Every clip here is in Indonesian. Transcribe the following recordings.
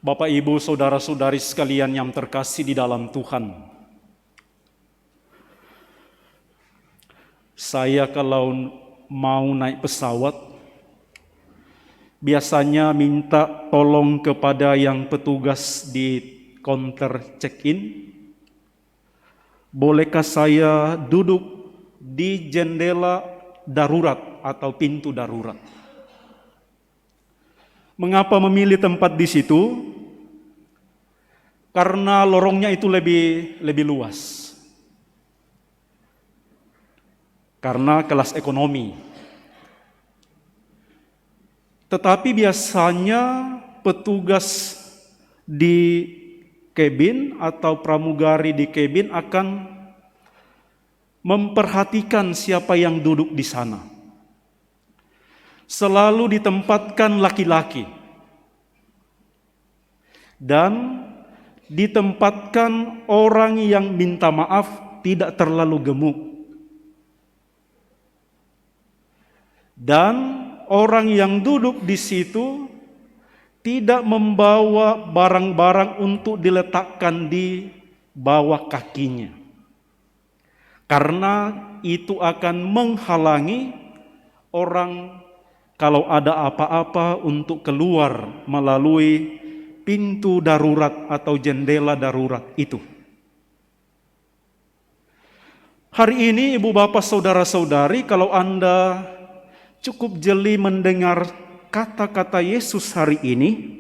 Bapak, Ibu, saudara-saudari sekalian yang terkasih di dalam Tuhan. Saya kalau mau naik pesawat, biasanya minta tolong kepada yang petugas di counter check-in. Bolehkah saya duduk di jendela darurat atau pintu darurat? Mengapa memilih tempat di situ? Karena lorongnya itu lebih luas. Karena kelas ekonomi. Tetapi biasanya petugas di kabin atau pramugari di kabin akan memperhatikan siapa yang duduk di sana. Selalu ditempatkan laki-laki. Dan ditempatkan orang yang minta maaf tidak terlalu gemuk. Dan orang yang duduk di situ tidak membawa barang-barang untuk diletakkan di bawah kakinya. Karena itu akan menghalangi orang kalau ada apa-apa untuk keluar melalui pintu darurat atau jendela darurat itu. Hari ini Ibu Bapak Saudara-saudari, kalau Anda cukup jeli mendengar kata-kata Yesus hari ini,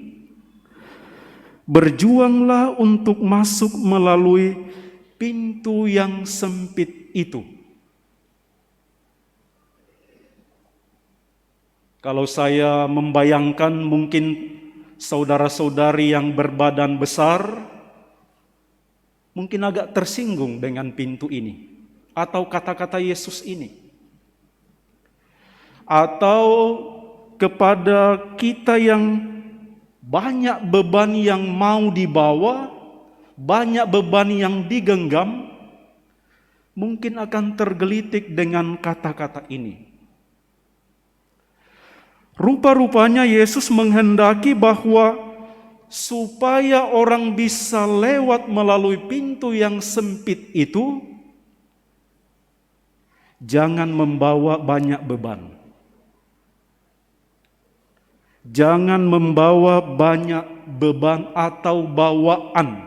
berjuanglah untuk masuk melalui pintu yang sempit itu. Kalau saya membayangkan mungkin saudara-saudari yang berbadan besar mungkin agak tersinggung dengan pintu ini atau kata-kata Yesus ini. Atau kepada kita yang banyak beban yang mau dibawa, banyak beban yang digenggam, mungkin akan tergelitik dengan kata-kata ini. Rupa-rupanya Yesus menghendaki bahwa supaya orang bisa lewat melalui pintu yang sempit itu, jangan membawa banyak beban. Jangan membawa banyak beban atau bawaan.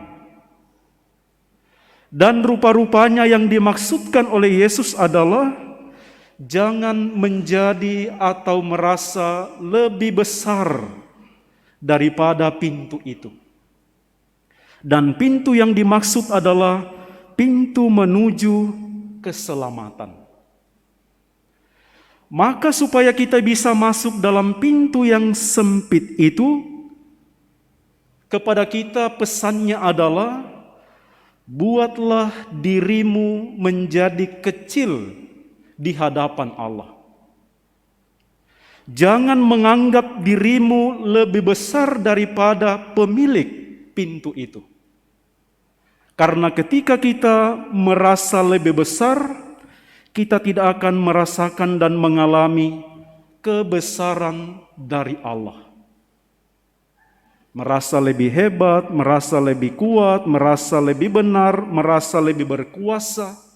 Dan rupa-rupanya yang dimaksudkan oleh Yesus adalah jangan menjadi atau merasa lebih besar daripada pintu itu. Dan pintu yang dimaksud adalah pintu menuju keselamatan. Maka supaya kita bisa masuk dalam pintu yang sempit itu, kepada kita pesannya adalah buatlah dirimu menjadi kecil di hadapan Allah. Jangan menganggap dirimu lebih besar daripada pemilik pintu itu. Karena ketika kita merasa lebih besar, kita tidak akan merasakan dan mengalami kebesaran dari Allah. Merasa lebih hebat, merasa lebih kuat, merasa lebih benar, merasa lebih berkuasa,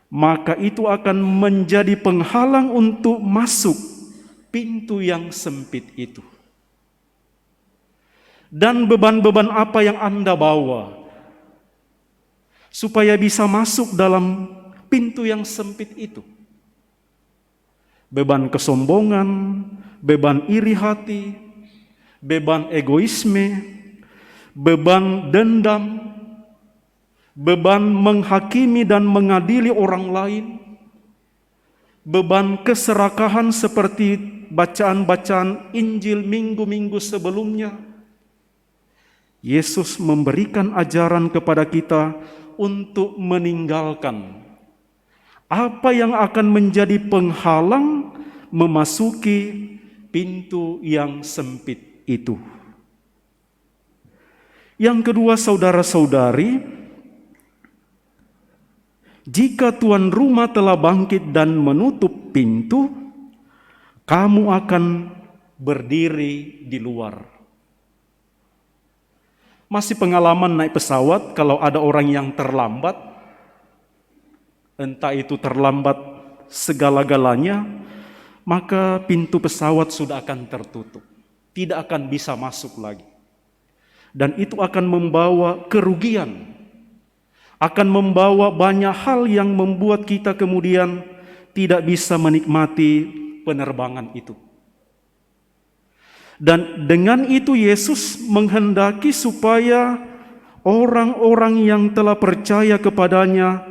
maka itu akan menjadi penghalang untuk masuk pintu yang sempit itu. Dan beban-beban apa yang Anda bawa supaya bisa masuk dalam pintu yang sempit itu? Beban kesombongan, beban iri hati, beban egoisme, beban dendam, beban menghakimi dan mengadili orang lain, beban keserakahan seperti bacaan-bacaan Injil minggu-minggu sebelumnya. Yesus memberikan ajaran kepada kita untuk meninggalkan apa yang akan menjadi penghalang memasuki pintu yang sempit itu. Yang kedua, saudara-saudari, jika tuan rumah telah bangkit dan menutup pintu, kamu akan berdiri di luar. Masih pengalaman naik pesawat kalau ada orang yang terlambat, entah itu terlambat segala-galanya, maka pintu pesawat sudah akan tertutup. Tidak akan bisa masuk lagi. Dan itu akan membawa kerugian. Akan membawa banyak hal yang membuat kita kemudian tidak bisa menikmati penerbangan itu. Dan dengan itu Yesus menghendaki supaya orang-orang yang telah percaya kepadanya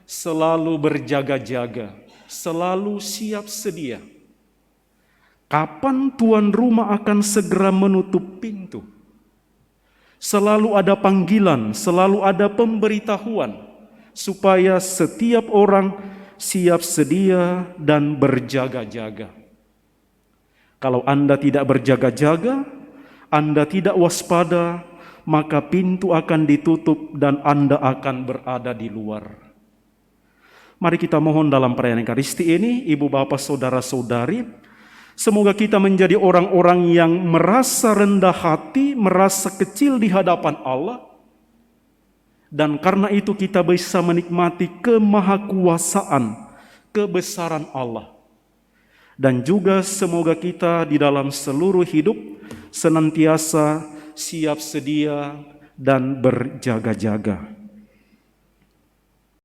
selalu berjaga-jaga, selalu siap sedia. Kapan tuan rumah akan segera menutup pintu? Selalu ada panggilan, selalu ada pemberitahuan, supaya setiap orang siap sedia dan berjaga-jaga. Kalau Anda tidak berjaga-jaga, Anda tidak waspada, maka pintu akan ditutup dan Anda akan berada di luar. Mari kita mohon dalam perayaan Ekaristi ini, Ibu Bapak Saudara-saudari, semoga kita menjadi orang-orang yang merasa rendah hati, merasa kecil di hadapan Allah, dan karena itu kita bisa menikmati kemahakuasaan, kebesaran Allah. Dan juga semoga kita di dalam seluruh hidup senantiasa siap sedia dan berjaga-jaga.